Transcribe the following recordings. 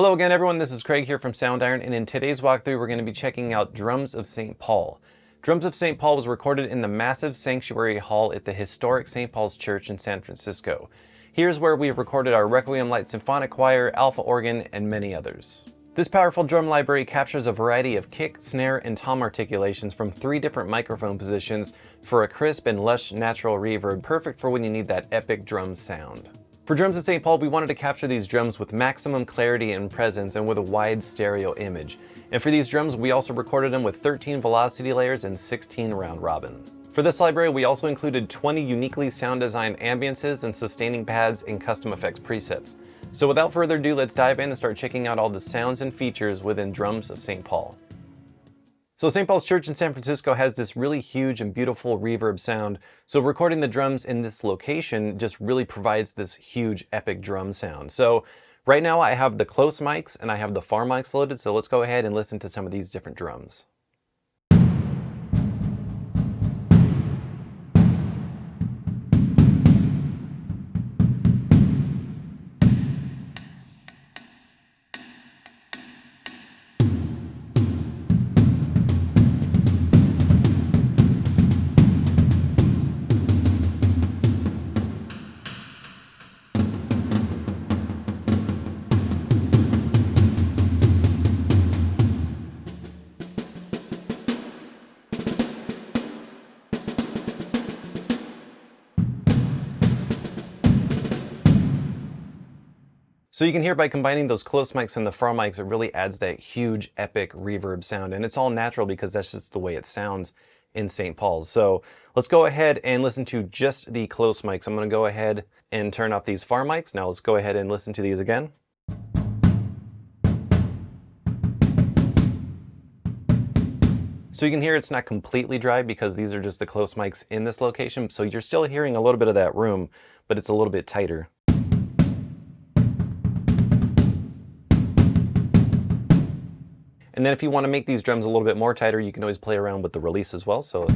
Hello again everyone, this is Craig here from Soundiron, and in today's walkthrough we're going to be checking out Drums of St. Paul. Drums of St. Paul was recorded in the massive sanctuary hall at the historic St. Paul's Church in San Francisco. Here's where we've recorded our Requiem Light Symphonic Choir, alpha organ, and many others. This powerful drum library captures a variety of kick, snare, and tom articulations from 3 different microphone positions for a crisp and lush natural reverb, perfect for when you need that epic drum sound. For Drums of St. Paul, we wanted to capture these drums with maximum clarity and presence and with a wide stereo image. And for these drums, we also recorded them with 13 velocity layers and 16 round robin. For this library, we also included 20 uniquely sound designed ambiances and sustaining pads and custom effects presets. So without further ado, let's dive in and start checking out all the sounds and features within Drums of St. Paul. So St. Paul's Church in San Francisco has this really huge and beautiful reverb sound, so recording the drums in this location just really provides this huge epic drum sound. So right now I have the close mics and I have the far mics loaded, so let's go ahead and listen to some of these different drums. So you can hear by combining those close mics and the far mics, it really adds that huge epic reverb sound, and it's all natural because that's just the way it sounds in St. Paul's. So let's go ahead and listen to just the close mics. I'm going to go ahead and turn off these far mics. Now let's go ahead and listen to these again. So you can hear it's not completely dry because these are just the close mics in this location. So you're still hearing a little bit of that room, but it's a little bit tighter. And then if you want to make these drums a little bit more tighter, you can always play around with the release as well. So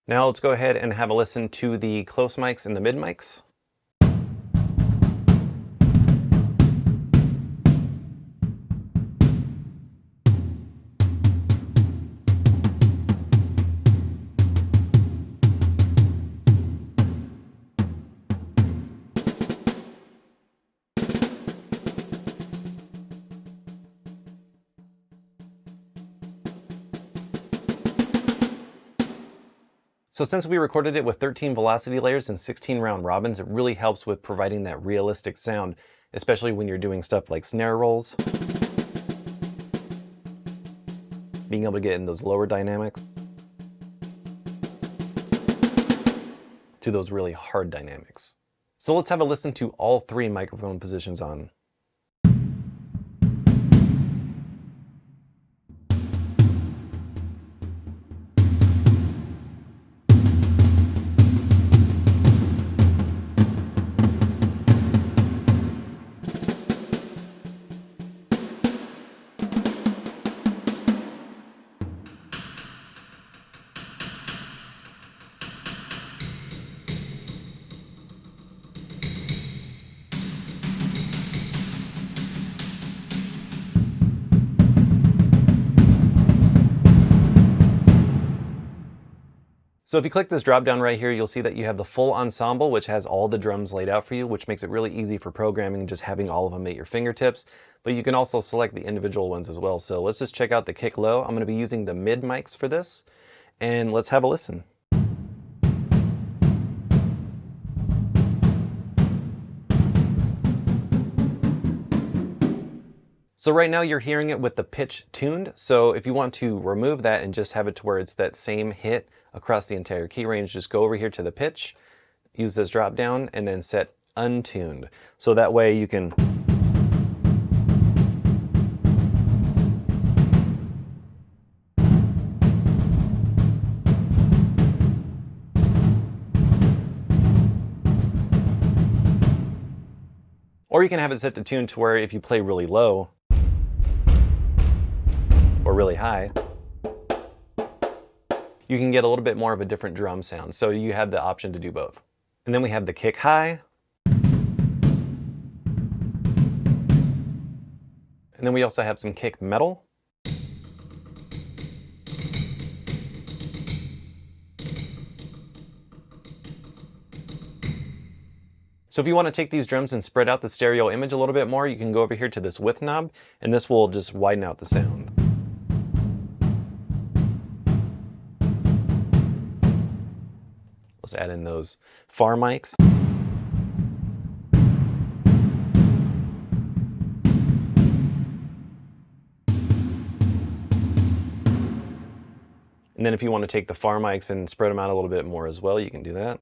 now let's go ahead and have a listen to the close mics and the mid mics. So since we recorded it with 13 velocity layers and 16 round robins, it really helps with providing that realistic sound, especially when you're doing stuff like snare rolls. Being able to get in those lower dynamics to those really hard dynamics. So let's have a listen to all 3 microphone positions on. So if you click this drop down right here, you'll see that you have the full ensemble, which has all the drums laid out for you, which makes it really easy for programming, just having all of them at your fingertips. But you can also select the individual ones as well. So let's just check out the kick low. I'm going to be using the mid mics for this, and let's have a listen. So right now you're hearing it with the pitch tuned. So if you want to remove that and just have it to where it's that same hit across the entire key range, just go over here to the pitch, use this drop down, and then set untuned. So that way you can Or you can have it set to tune to where if you play really low or really high, you can get a little bit more of a different drum sound. So you have the option to do both. And then we have the kick high. And then we also have some kick metal. So if you want to take these drums and spread out the stereo image a little bit more, you can go over here to this width knob, and this will just widen out the sound. Let's add in those far mics. And then if you want to take the far mics and spread them out a little bit more as well, you can do that.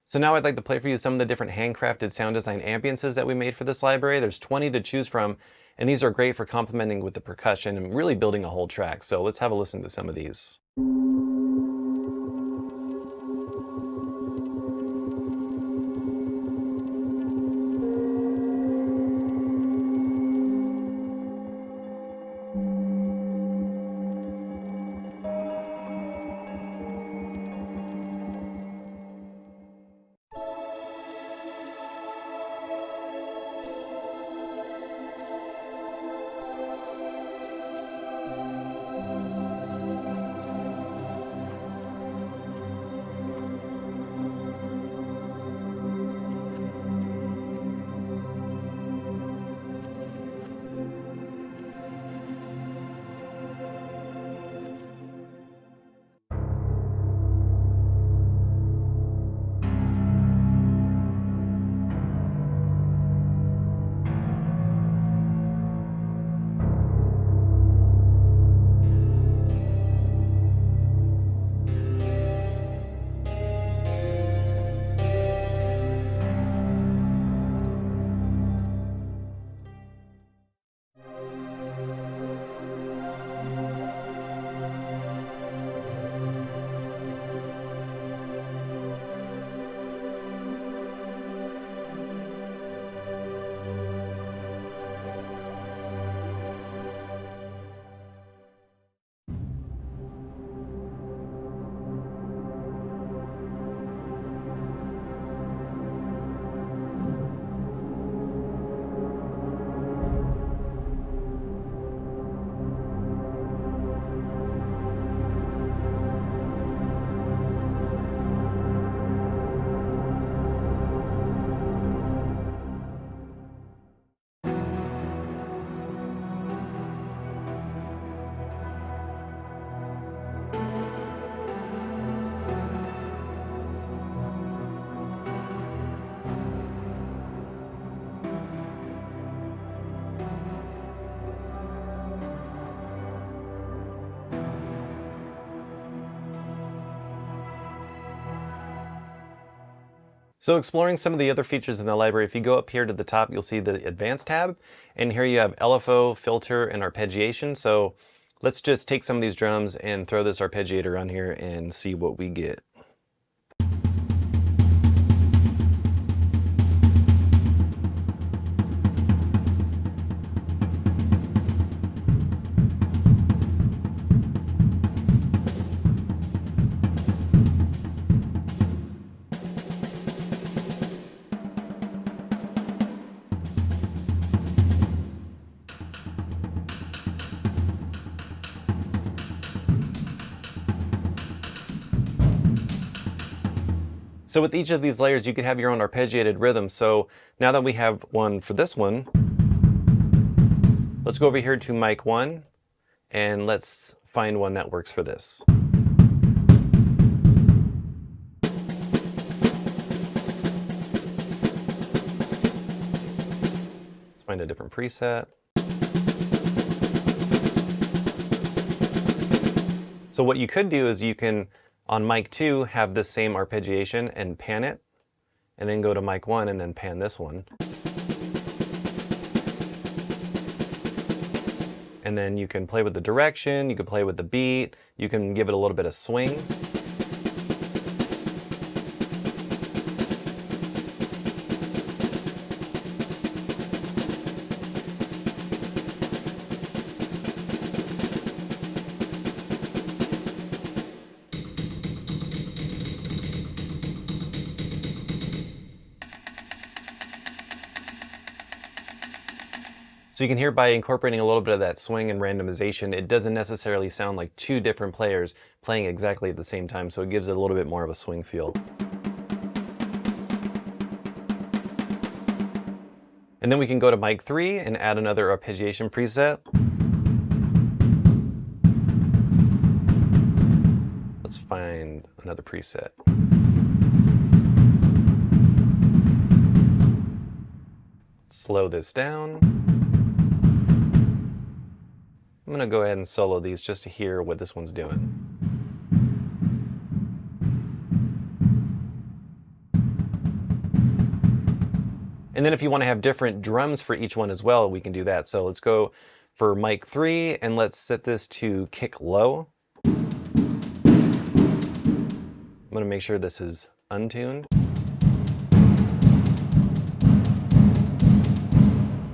So now I'd like to play for you some of the different handcrafted sound design ambiances that we made for this library. There's 20 to choose from, and these are great for complementing with the percussion and really building a whole track. So let's have a listen to some of these. So exploring some of the other features in the library, if you go up here to the top, you'll see the Advanced tab, and here you have LFO, filter, and arpeggiation. So let's just take some of these drums and throw this arpeggiator on here and see what we get. So with each of these layers, you could have your own arpeggiated rhythm. So now that we have one for this one, let's go over here to mic 1 and let's find one that works for this. Let's find a different preset. So what you could do is you can, on mic 2, have this same arpeggiation and pan it, and then go to mic 1 and then pan this one. and then you can play with the direction, you can play with the beat, you can give it a little bit of swing. So you can hear by incorporating a little bit of that swing and randomization, it doesn't necessarily sound like two different players playing exactly at the same time, so it gives it a little bit more of a swing feel. And then we can go to mic 3 and add another arpeggiation preset. Let's find another preset. Slow this down. I'm going to go ahead and solo these just to hear what this one's doing. And then if you want to have different drums for each one as well, we can do that. So let's go for mic 3 and let's set this to kick low. I'm going to make sure this is untuned.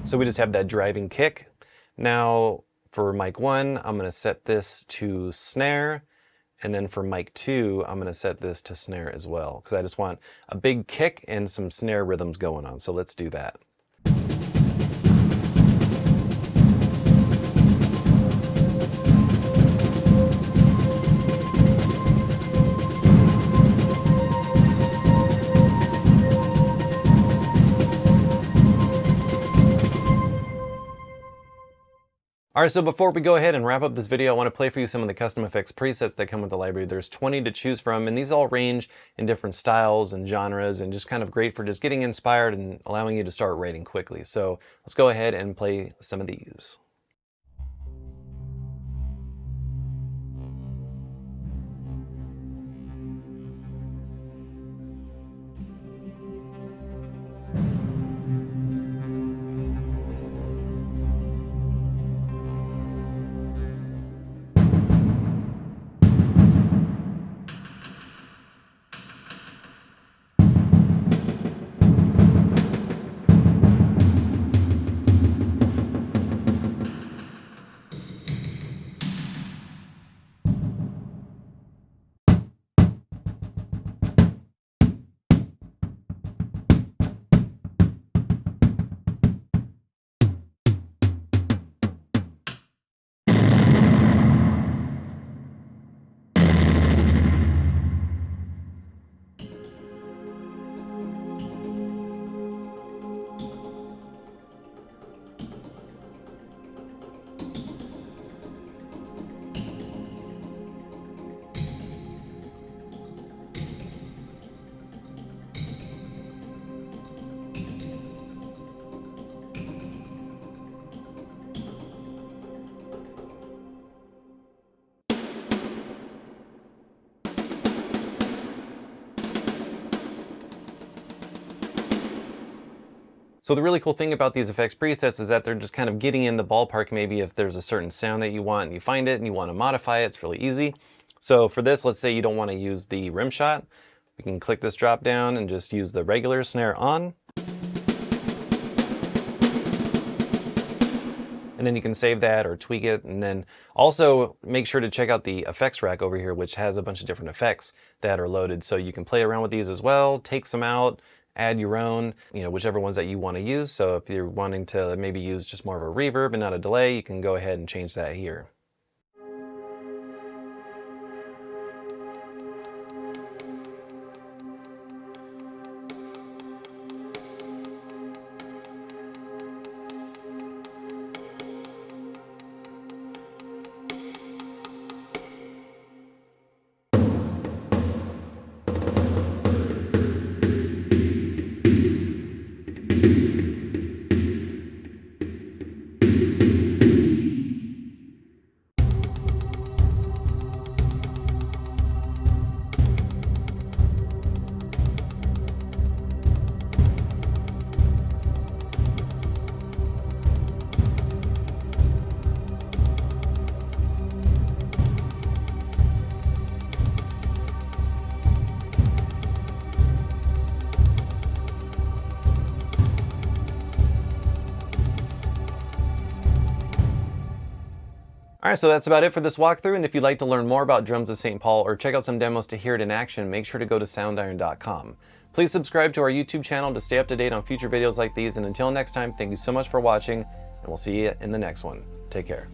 So we just have that driving kick. Now for mic 1, I'm going to set this to snare, and then for mic 2, I'm going to set this to snare as well, because I just want a big kick and some snare rhythms going on. So let's do that. Alright, so before we go ahead and wrap up this video, I want to play for you some of the custom effects presets that come with the library. There's 20 to choose from, and these all range in different styles and genres, and just kind of great for just getting inspired and allowing you to start writing quickly. So let's go ahead and play some of these. So the really cool thing about these effects presets is that they're just kind of getting in the ballpark. Maybe if there's a certain sound that you want and you find it and you want to modify it, it's really easy. So for this, let's say you don't want to use the rim shot. We can click this drop down and just use the regular snare on. And then you can save that or tweak it. And then also make sure to check out the effects rack over here, which has a bunch of different effects that are loaded. So you can play around with these as well, take some out, add your own, whichever ones that you want to use. So if you're wanting to maybe use just more of a reverb and not a delay, you can go ahead and change that here. Alright, so that's about it for this walkthrough, and if you'd like to learn more about drums of St. Paul or check out some demos to hear it in action, make sure to go to soundiron.com. Please subscribe to our YouTube channel to stay up to date on future videos like these, and until next time, thank you so much for watching, and we'll see you in the next one. Take care.